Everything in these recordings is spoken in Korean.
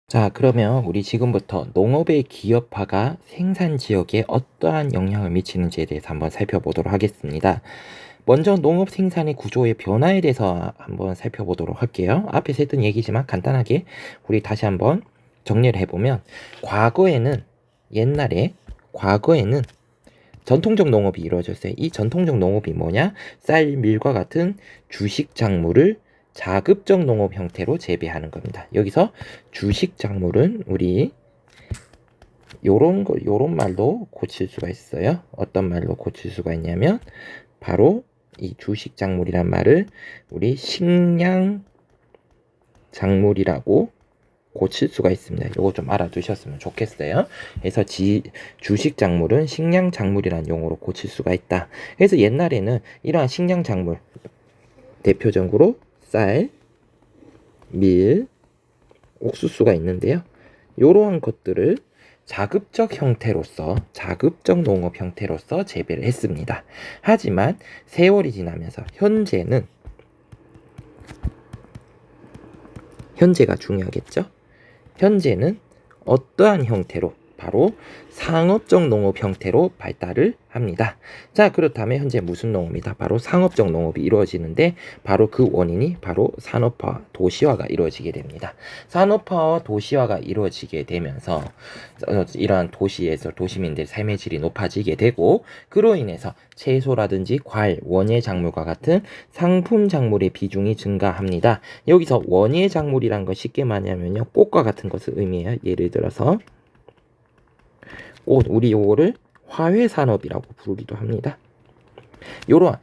자, 그러면 우리 지금부터 농업의 기업화가 생산 지역에 어떠한 영향을 미치는지에 대해서 한번 살펴보도록 하겠습니다. 먼저 농업 생산의 구조의 변화에 대해서 한번 살펴보도록 할게요. 앞에서 했던 얘기지만 간단하게 우리 다시 한번 정리를 해보면 과거에는 전통적 농업이 이루어졌어요. 이 전통적 농업이 뭐냐? 쌀, 밀과 같은 주식 작물을 자급적 농업 형태로 재배하는 겁니다. 여기서 주식 작물은 우리 요런 말로 고칠 수가 있어요. 어떤 말로 고칠 수가 있냐면 바로 이 주식 작물이란 말을 우리 식량 작물이라고 고칠 수가 있습니다. 요거 좀 알아두셨으면 좋겠어요. 그래서 주식 작물은 식량 작물이라는 용어로 고칠 수가 있다. 그래서 옛날에는 이러한 식량 작물 대표적으로 쌀, 밀, 옥수수가 있는데요. 이러한 것들을 자급적 농업 형태로서 재배를 했습니다. 하지만 세월이 지나면서 현재가 중요하겠죠. 현재는 어떠한 형태로? 바로 상업적 농업 형태로 발달을 합니다. 자, 그렇다면 현재 무슨 농업이다? 바로 상업적 농업이 이루어지는데 바로 그 원인이 바로 산업화, 도시화가 이루어지게 됩니다. 산업화와 도시화가 이루어지게 되면서 이러한 도시에서 도시민들의 삶의 질이 높아지게 되고 그로 인해서 채소라든지 과일, 원예 작물과 같은 상품 작물의 비중이 증가합니다. 여기서 원예 작물이란 건 쉽게 말하면요, 꽃과 같은 것을 의미해요. 예를 들어서 꽃, 우리 요거를 화훼산업이라고 부르기도 합니다. 이러한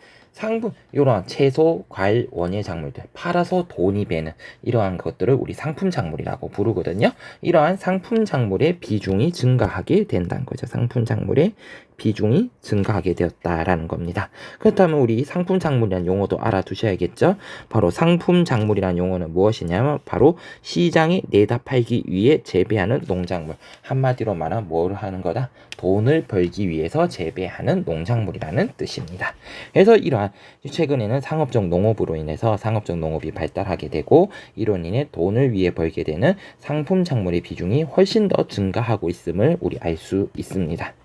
채소, 과일, 원예 작물들 팔아서 돈이 되는 이러한 것들을 우리 상품 작물이라고 부르거든요. 이러한 상품 작물의 비중이 증가하게 된다는 거죠. 상품 작물의 비중이 증가하게 되었다라는 겁니다. 그렇다면 우리 상품 작물이라는 용어도 알아두셔야겠죠. 바로 상품 작물이라는 용어는 무엇이냐면 바로 시장에 내다 팔기 위해 재배하는 농작물. 한마디로 말하면 뭘 하는 거다? 돈을 벌기 위해서 재배하는 농작물이라는 뜻입니다. 그래서 이러한 최근에는 상업적 농업으로 인해서 상업적 농업이 발달하게 되고 이로 인해 돈을 위해 벌게 되는 상품 작물의 비중이 훨씬 더 증가하고 있음을 우리 알 수 있습니다.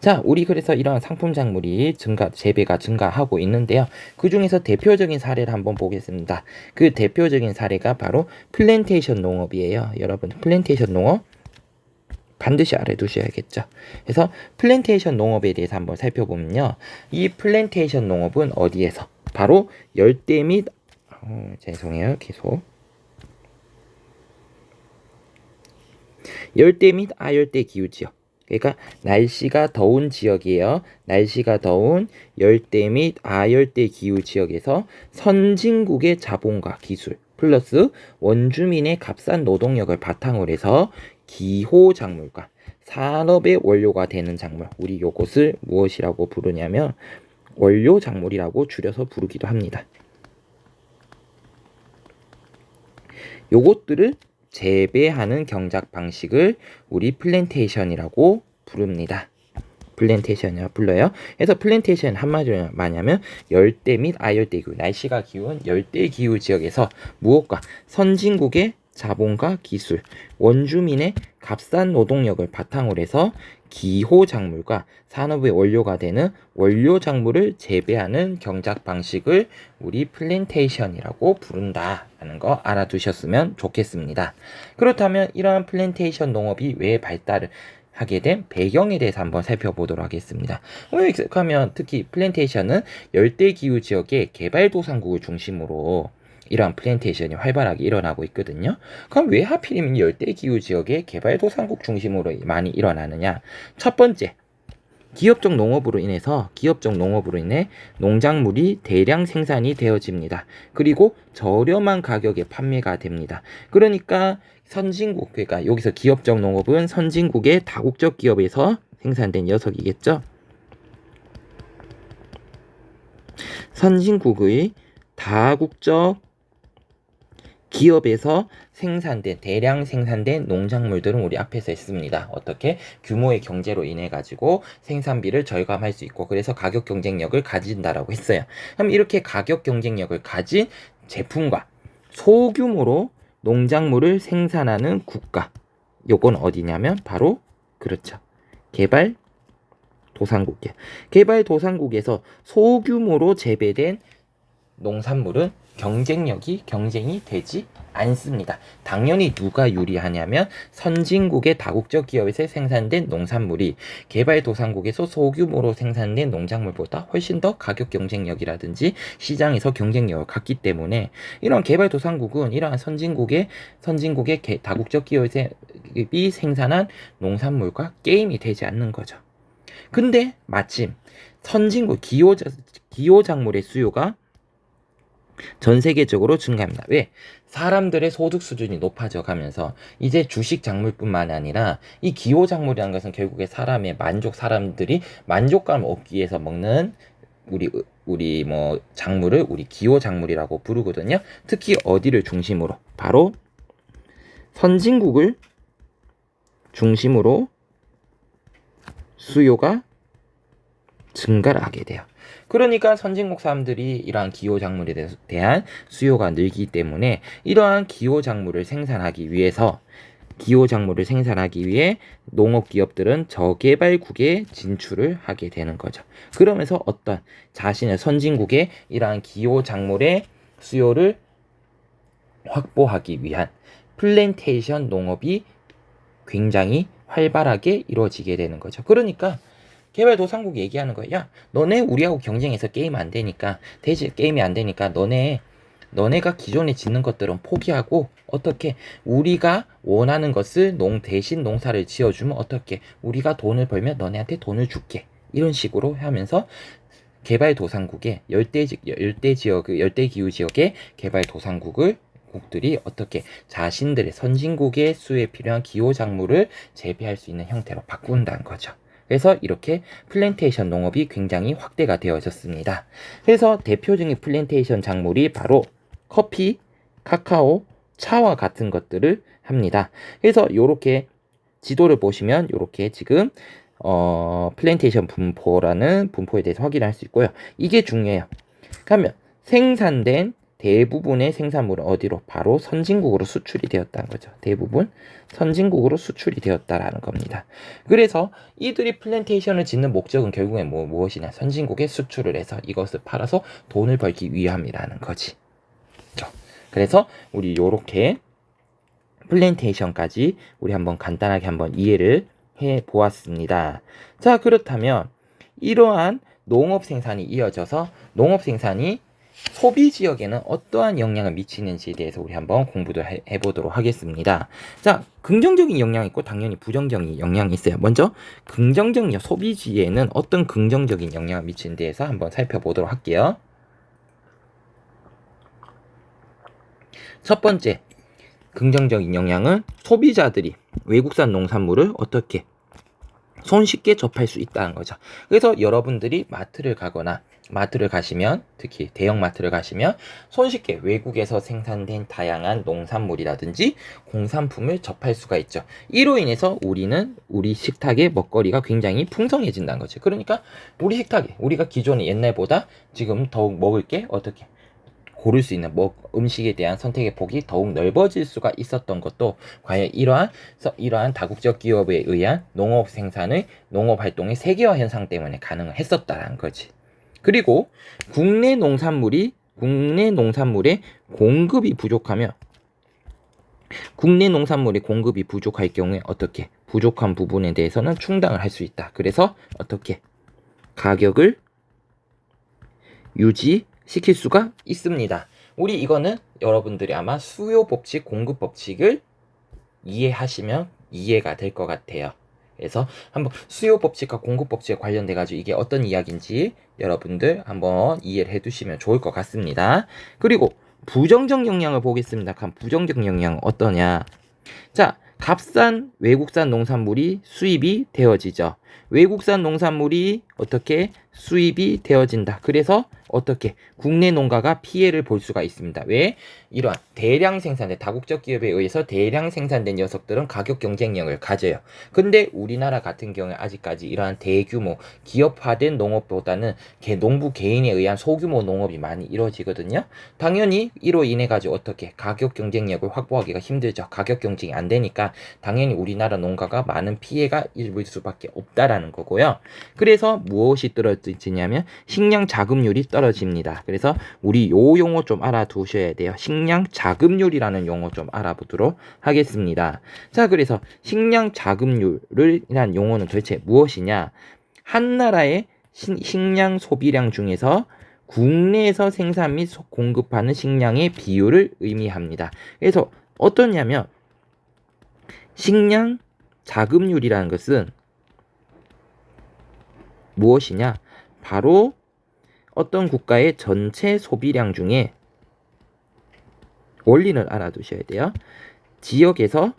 자, 우리 그래서 이러한 상품 작물이 재배가 증가하고 있는데요. 그 중에서 대표적인 사례를 한번 보겠습니다. 그 대표적인 사례가 바로 플랜테이션 농업이에요. 여러분, 플랜테이션 농업 반드시 알아두셔야겠죠. 그래서 플랜테이션 농업에 대해서 한번 살펴보면요. 이 플랜테이션 농업은 어디에서? 바로 열대 및 열대 및 아열대 기후 지역. 그러니까 날씨가 더운 지역이에요. 날씨가 더운 열대 및 아열대 기후 지역에서 선진국의 자본과 기술 플러스 원주민의 값싼 노동력을 바탕으로 해서 기호 작물과 산업의 원료가 되는 작물, 우리 요것을 무엇이라고 부르냐면 원료 작물이라고 줄여서 부르기도 합니다. 요것들을 재배하는 경작 방식을 우리 플랜테이션이라고 부릅니다. 플랜테이션이라고 불러요. 그래서 플랜테이션 한마디로 말하면 열대 및 아열대 기후, 날씨가 기운 열대 기후 지역에서 무엇과 선진국의 자본과 기술, 원주민의 값싼 노동력을 바탕으로 해서 기호 작물과 산업의 원료가 되는 원료 작물을 재배하는 경작 방식을 우리 플랜테이션이라고 부른다라는 거 알아두셨으면 좋겠습니다. 그렇다면 이러한 플랜테이션 농업이 왜 발달을 하게 된 배경에 대해서 한번 살펴보도록 하겠습니다. 하면 특히 플랜테이션은 열대기후 지역의 개발도상국을 중심으로 이러한 플랜테이션이 활발하게 일어나고 있거든요. 그럼 왜 하필이면 열대기후 지역의 개발도상국 중심으로 많이 일어나느냐? 첫 번째, 기업적 농업으로 인해 농작물이 대량 생산이 되어집니다. 그리고 저렴한 가격에 판매가 됩니다. 그러니까 그러니까 여기서 기업적 농업은 선진국의 다국적 기업에서 생산된 녀석이겠죠. 선진국의 다국적 기업에서 대량 생산된 농작물들은 우리 앞에서 했습니다. 어떻게? 규모의 경제로 인해 가지고 생산비를 절감할 수 있고 그래서 가격 경쟁력을 가진다라고 했어요. 그럼 이렇게 가격 경쟁력을 가진 제품과 소규모로 농작물을 생산하는 국가. 요건 어디냐면 바로 그렇죠. 개발도상국이에요. 개발도상국에서 소규모로 재배된 농산물은 경쟁이 되지 않습니다. 당연히 누가 유리하냐면 선진국의 다국적 기업에서 생산된 농산물이 개발도상국에서 소규모로 생산된 농작물보다 훨씬 더 가격 경쟁력이라든지 시장에서 경쟁력을 갖기 때문에 이런 개발도상국은 이러한 선진국의 다국적 기업이 생산한 농산물과 게임이 되지 않는 거죠. 근데 마침 선진국 기호작물의 수요가 전 세계적으로 증가합니다. 왜? 사람들의 소득 수준이 높아져 가면서 이제 주식 작물뿐만 아니라 이 기호 작물이라는 것은 결국에 사람들이 만족감을 얻기 위해서 먹는 우리 작물을 우리 기호 작물이라고 부르거든요. 특히 어디를 중심으로? 바로 선진국을 중심으로 수요가 증가를 하게 돼요. 그러니까 선진국 사람들이 이러한 기호작물에 대한 수요가 늘기 때문에 이러한 기호작물을 생산하기 위해 농업기업들은 저개발국에 진출을 하게 되는 거죠. 그러면서 어떤 자신의 선진국의 이러한 기호작물의 수요를 확보하기 위한 플랜테이션 농업이 굉장히 활발하게 이루어지게 되는 거죠. 그러니까 개발도상국이 얘기하는 거야. 야, 너네 우리하고 경쟁해서 게임이 안 되니까 너네가 기존에 짓는 것들은 포기하고 어떻게 우리가 원하는 것을 대신 농사를 지어주면 어떻게 우리가 돈을 벌면 너네한테 돈을 줄게. 이런 식으로 하면서 개발도상국의 열대기후 지역의 개발도상국들이 어떻게 자신들의 선진국의 수요에 필요한 기호작물을 재배할 수 있는 형태로 바꾼다는 거죠. 그래서 이렇게 플랜테이션 농업이 굉장히 확대가 되어졌습니다. 그래서 대표적인 플랜테이션 작물이 바로 커피, 카카오, 차와 같은 것들을 합니다. 그래서 이렇게 지도를 보시면 이렇게 지금 플랜테이션 분포라는 분포에 대해서 확인할 수 있고요. 이게 중요해요. 그러면 생산된 대부분의 생산물은 어디로? 바로 선진국으로 수출이 되었다는 거죠. 대부분 선진국으로 수출이 되었다라는 겁니다. 그래서 이들이 플랜테이션을 짓는 목적은 결국엔 무엇이냐? 선진국에 수출을 해서 이것을 팔아서 돈을 벌기 위함이라는 거지. 그래서 우리 요렇게 플랜테이션까지 우리 한번 간단하게 한번 이해를 해 보았습니다. 자, 그렇다면 이러한 농업 생산이 이어져서 농업 생산이 소비 지역에는 어떠한 영향을 미치는지에 대해서 우리 한번 공부도 해보도록 하겠습니다. 자, 긍정적인 영향이 있고 당연히 부정적인 영향이 있어요. 먼저 긍정적 소비지에는 어떤 긍정적인 영향을 미치는 데에서 한번 살펴보도록 할게요. 첫 번째 긍정적인 영향은 소비자들이 외국산 농산물을 어떻게 손쉽게 접할 수 있다는 거죠. 그래서 여러분들이 마트를 가시면 특히 대형 마트를 가시면 손쉽게 외국에서 생산된 다양한 농산물이라든지 공산품을 접할 수가 있죠. 이로 인해서 우리 식탁의 먹거리가 굉장히 풍성해진다는 거죠. 그러니까 우리 식탁에 우리가 기존에 옛날보다 지금 더욱 먹을 게 어떻게 고를 수 있는 음식에 대한 선택의 폭이 더욱 넓어질 수가 있었던 것도 과연 이러한 다국적 기업에 의한 농업 활동의 세계화 현상 때문에 가능을 했었다라는 거지. 그리고 국내 농산물의 공급이 부족할 경우에 어떻게 부족한 부분에 대해서는 충당을 할 수 있다. 그래서 어떻게 가격을 유지시킬 수가 있습니다. 우리 이거는 여러분들이 아마 수요 법칙, 공급 법칙을 이해하시면 이해가 될 것 같아요. 그래서 한번 수요 법칙과 공급 법칙에 관련돼 가지고 이게 어떤 이야기인지 여러분들 한번 이해를 해두시면 좋을 것 같습니다. 그리고 부정적 영향을 보겠습니다. 그럼 부정적 영향은 어떠냐? 자, 값싼 외국산 농산물이 수입이 되어지죠. 외국산 농산물이 어떻게 수입이 되어진다. 그래서 어떻게 국내 농가가 피해를 볼 수가 있습니다. 왜? 이러한 대량 생산된 다국적 기업에 의해서 대량 생산된 녀석들은 가격 경쟁력을 가져요. 근데 우리나라 같은 경우에 아직까지 이러한 대규모 기업화된 농업보다는 농부 개인에 의한 소규모 농업이 많이 이루어지거든요. 당연히 이로 인해 가지고 어떻게 가격 경쟁력을 확보하기가 힘들죠. 가격 경쟁이 안 되니까 당연히 우리나라 농가가 많은 피해가 입을 수밖에 없다라는 거고요. 그래서 무엇이 떨어지냐면 식량 자급률이 떨어집니다. 그래서 우리 요 용어 좀 알아두셔야 돼요. 식량 자급률이라는 용어 좀 알아보도록 하겠습니다. 자, 그래서 식량 자급률이라는 용어는 도대체 무엇이냐? 한 나라의 식량 소비량 중에서 국내에서 생산 및 공급하는 식량의 비율을 의미합니다. 그래서 어떠냐면 식량 자급률이라는 것은 무엇이냐? 바로 어떤 국가의 전체 소비량 중에 원리를 알아두셔야 돼요. 지역에서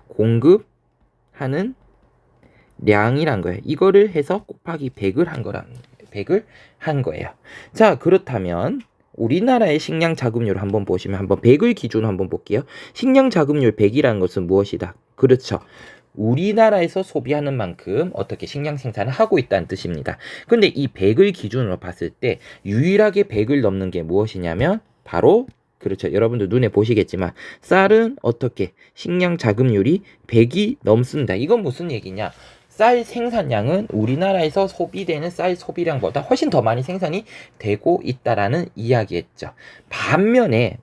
공급하는 량이란 거예요. 이거를 해서 곱하기 100을 한 거예요. 자, 그렇다면 우리나라의 식량 자급률 한번 보시면 한번 100을 기준으로 한번 볼게요. 식량 자급률 100이라는 것은 무엇이다? 그렇죠. 우리나라에서 소비하는 만큼 어떻게 식량 생산을 하고 있다는 뜻입니다. 근데 이 100을 기준으로 봤을 때 유일하게 100을 넘는 게 무엇이냐면 바로 그렇죠. 여러분들 눈에 보시겠지만 쌀은 어떻게 식량 자급률이 100이 넘습니다. 이건 무슨 얘기냐? 쌀 생산량은 우리나라에서 소비되는 쌀 소비량보다 훨씬 더 많이 생산이 되고 있다라는 이야기였죠. 반면에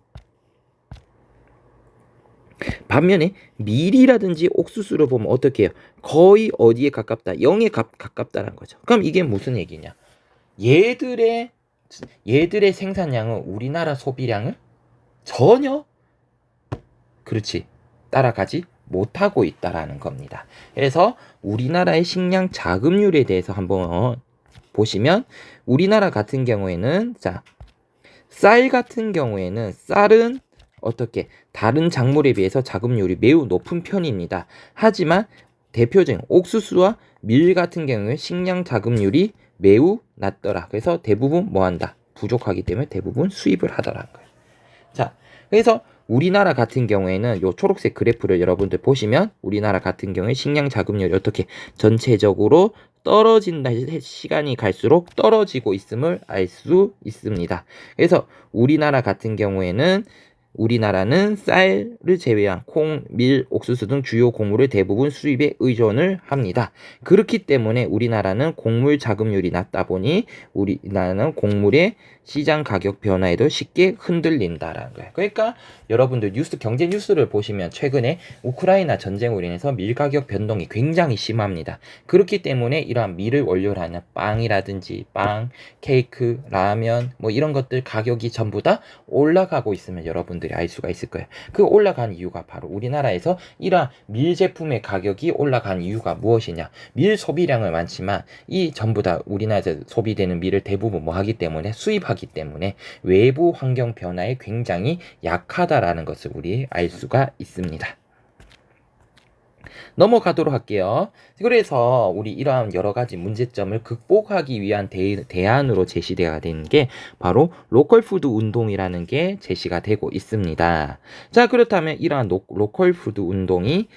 밀이라든지 옥수수를 보면 어떻게 해요? 거의 어디에 가깝다? 0에 가깝다는 거죠. 그럼 이게 무슨 얘기냐? 얘들의 생산량은 우리나라 소비량을 전혀 그렇지 따라가지 못하고 있다라는 겁니다. 그래서 우리나라의 식량 자급률에 대해서 한번 보시면 우리나라 같은 경우에는 쌀 같은 경우에는 쌀은 어떻게 다른 작물에 비해서 자급률이 매우 높은 편입니다. 하지만 대표적인 옥수수와 밀 같은 경우에 식량 자급률이 매우 낮더라. 그래서 대부분 뭐한다? 부족하기 때문에 대부분 수입을 하더라는 거예요. 자, 그래서 우리나라 같은 경우에는 요 초록색 그래프를 여러분들 보시면 우리나라 같은 경우에 식량 자급률이 어떻게 전체적으로 떨어진다, 시간이 갈수록 떨어지고 있음을 알 수 있습니다. 그래서 우리나라 같은 경우에는 우리나라는 쌀을 제외한 콩, 밀, 옥수수 등 주요 곡물을 대부분 수입에 의존을 합니다. 그렇기 때문에 우리나라는 곡물 자급률이 낮다 보니 우리나라는 곡물의 시장 가격 변화에도 쉽게 흔들린다라는 거예요. 그러니까 여러분들 경제 뉴스를 보시면 최근에 우크라이나 전쟁으로 인해서 밀 가격 변동이 굉장히 심합니다. 그렇기 때문에 이러한 밀을 원료로 하는 빵이라든지 케이크, 라면 뭐 이런 것들 가격이 전부 다 올라가고 있으면 여러분들이 알 수가 있을 거예요. 그 올라간 이유가 바로 우리나라에서 이러한 밀 제품의 가격이 올라간 이유가 무엇이냐? 밀 소비량은 많지만 이 전부 다 우리나라에서 소비되는 밀을 대부분 뭐 하기 때문에 수입하기 때문에 외부 환경 변화에 굉장히 약하다라는 것을 우리 알 수가 있습니다. 넘어가도록 할게요. 그래서 우리 이러한 여러 가지 문제점을 극복하기 위한 대안으로 제시되어야 되는 게 바로 로컬 푸드 운동이라는 게 제시가 되고 있습니다. 자, 그렇다면 이러한 로컬 푸드 운동이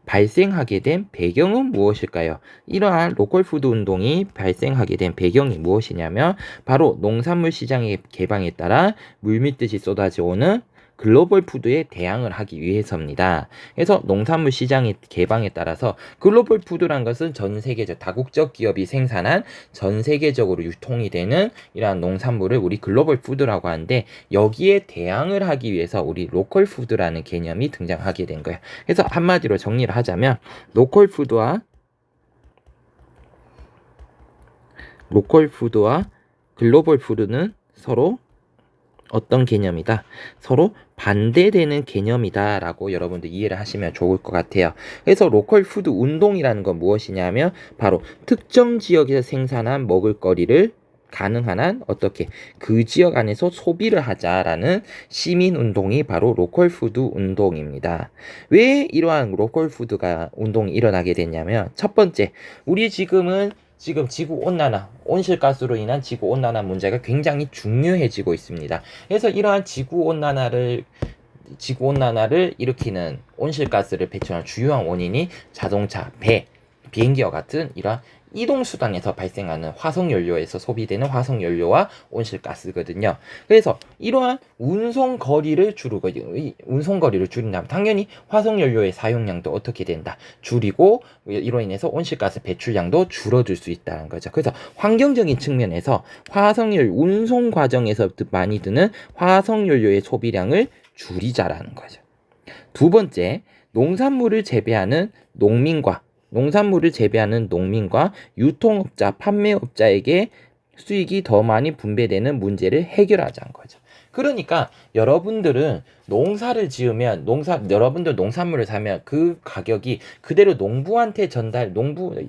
발생하게 된 배경은 무엇일까요? 이러한 로컬 푸드 운동이 발생하게 된 배경이 무엇이냐면 바로 농산물 시장의 개방에 따라 물밀듯이 쏟아져 오는 글로벌 푸드에 대항을 하기 위해서입니다. 그래서 농산물 시장의 개방에 따라서 글로벌 푸드란 것은 전 세계적 다국적 기업이 생산한 전 세계적으로 유통이 되는 이러한 농산물을 우리 글로벌 푸드라고 하는데 여기에 대항을 하기 위해서 우리 로컬 푸드라는 개념이 등장하게 된 거예요. 그래서 한마디로 정리를 하자면 로컬 푸드와 글로벌 푸드는 서로 어떤 개념이다? 서로 반대되는 개념이다 라고 여러분들 이해를 하시면 좋을 것 같아요. 그래서 로컬 푸드 운동이라는 건 무엇이냐면 바로 특정 지역에서 생산한 먹을거리를 가능한 한 어떻게 그 지역 안에서 소비를 하자라는 시민 운동이 바로 로컬 푸드 운동입니다. 왜 이러한 로컬 푸드가 운동이 일어나게 됐냐면 첫 번째, 우리 지금 지구 온난화, 온실가스로 인한 지구 온난화 문제가 굉장히 중요해지고 있습니다. 그래서 이러한 지구 온난화를 일으키는 온실가스를 배출하는 주요한 원인이 자동차, 비행기와 같은 이러한 이동수단에서 발생하는 화석연료에서 소비되는 화석연료와 온실가스거든요. 그래서 이러한 운송거리를 줄인다면 당연히 화석연료의 사용량도 어떻게 된다? 줄이고 이로 인해서 온실가스 배출량도 줄어들 수 있다는 거죠. 그래서 환경적인 측면에서 운송 과정에서 많이 드는 화석연료의 소비량을 줄이자라는 거죠. 두 번째, 농산물을 재배하는 농민과 유통업자, 판매업자에게 수익이 더 많이 분배되는 문제를 해결하자는 거죠. 그러니까 여러분들은 농사를 지으면 여러분들 농산물을 사면 그 가격이 그대로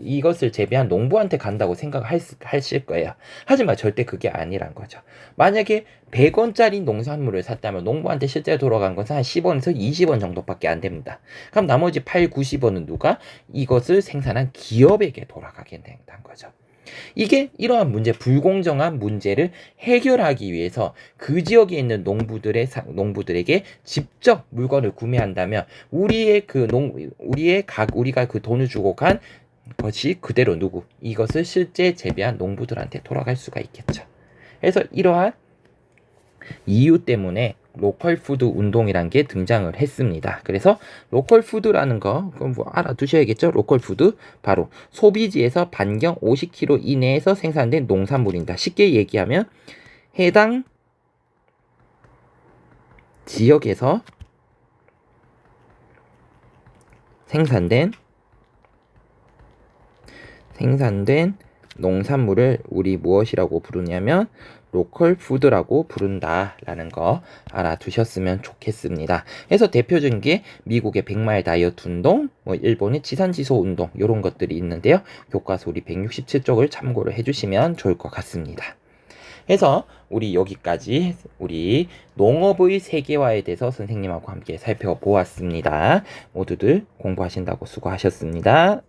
이것을 재배한 농부한테 간다고 생각하실 거예요. 하지만 절대 그게 아니란 거죠. 만약에 100원짜리 농산물을 샀다면 농부한테 실제로 돌아간 것은 한 10원에서 20원 정도밖에 안 됩니다. 그럼 나머지 8, 90원은 누가 이것을 생산한 기업에게 돌아가게 된다는 거죠. 이게 이러한 불공정한 문제를 해결하기 위해서 그 지역에 있는 농부들에게 직접 물건을 구매한다면 우리가 그 돈을 주고 간 것이 그대로 이것을 실제 재배한 농부들한테 돌아갈 수가 있겠죠. 그래서 이러한 이유 때문에 로컬 푸드 운동이란 게 등장을 했습니다. 그래서 로컬 푸드라는 거 알아두셔야겠죠. 로컬 푸드 바로 소비지에서 반경 50km 이내에서 생산된 농산물입니다. 쉽게 얘기하면 해당 지역에서 생산된 농산물을 우리 무엇이라고 부르냐면 로컬 푸드라고 부른다라는 거 알아두셨으면 좋겠습니다. 그래서 대표적인 게 미국의 100마일 다이어트 운동, 일본의 지산지소 운동 이런 것들이 있는데요. 교과서 우리 167쪽을 참고를 해주시면 좋을 것 같습니다. 그래서 우리 여기까지 우리 농업의 세계화에 대해서 선생님하고 함께 살펴보았습니다. 모두들 공부하신다고 수고하셨습니다.